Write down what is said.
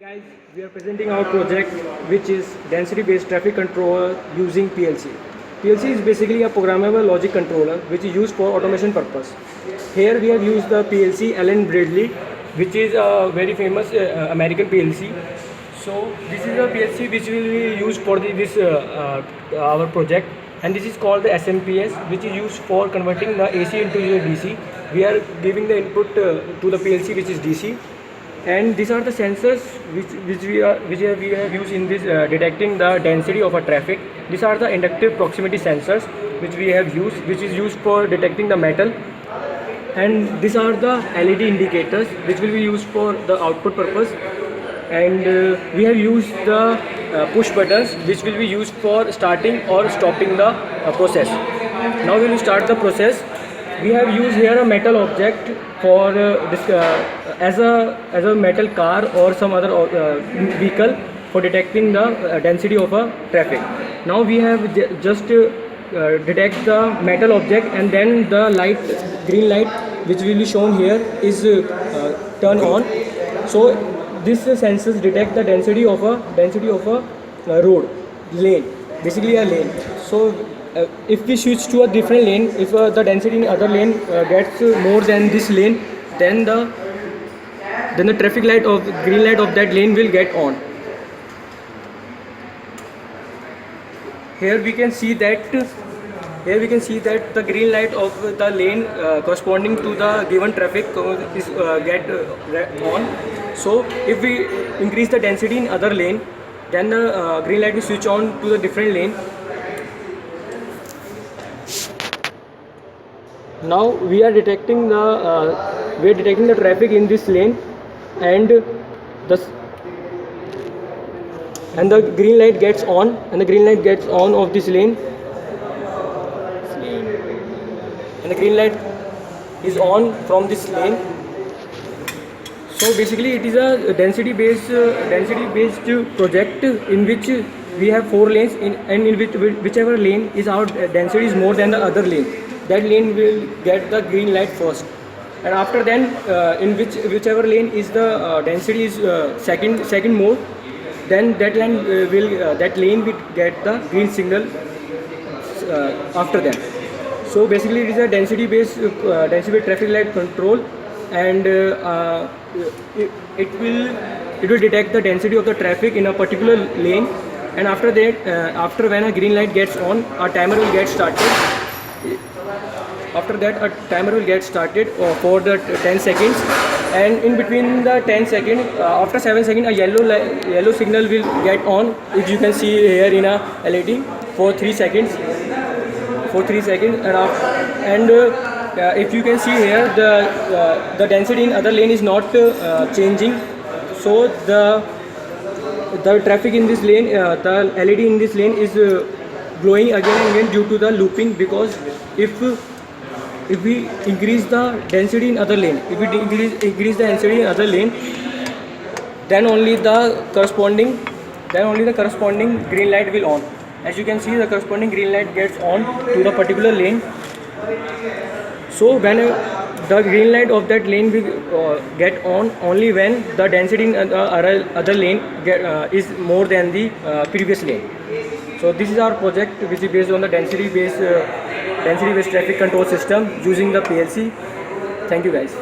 Guys, we are presenting our project which is density based traffic controller using PLC. PLC is basically a programmable logic controller which is used for automation purpose. Here we have used the PLC Allen Bradley, which is a very famous American PLC. So this is a PLC which will be used for our project, and this is called the SMPS, which is used for converting the AC into the DC. We are giving the input to the PLC which is DC, and these are the sensors which we have used in this detecting the density of a traffic. These are the inductive proximity sensors which we have used, which is used for detecting the metal, and these are the LED indicators which will be used for the output purpose. And we have used the push buttons which will be used for starting or stopping the process. Now we will start the process. We have used here a metal object for as a metal car or some other vehicle for detecting the density of a traffic. Now we have just detect the metal object, and then the light, green light which will be shown here is turned on. So this sensors detect the density of a road lane, basically a lane. So if we switch to a different lane, if the density in other lane gets more than this lane, then the traffic light of green light of that lane will get on. Here we can see that the green light of the lane corresponding to the given traffic is get on. So if we increase the density in other lane, then the green light will switch on to the different lane. Now we are detecting the traffic in this lane, and the green light gets on, of this lane, and the green light is on from this lane. So basically it is a density based project in which we have 4 lanes, and in whichever lane is our density is more than the other lane, that lane will get the green light first. And after then in whichever lane is the density is second more, then that lane will get the green signal after that. So basically it is a density based traffic light control, and it will detect the density of the traffic in a particular lane. And after that, after when a green light gets on, a timer will get started. After that, a timer will get started for the 10 seconds, and in between the 10 seconds, after 7 seconds, a yellow signal will get on, which you can see here in a LED for 3 seconds. And if you can see here, the density in other lane is not changing. So the traffic in this lane, the LED in this lane is glowing again and again due to the looping, because if we increase the density in other lane, then only the corresponding green light will on. As you can see, the corresponding green light gets on to the particular lane. So when the green light of that lane will get on only when the density in other lane is more than the previous lane. So this is our project, which is based on the density based traffic control system using the PLC. Thank you guys.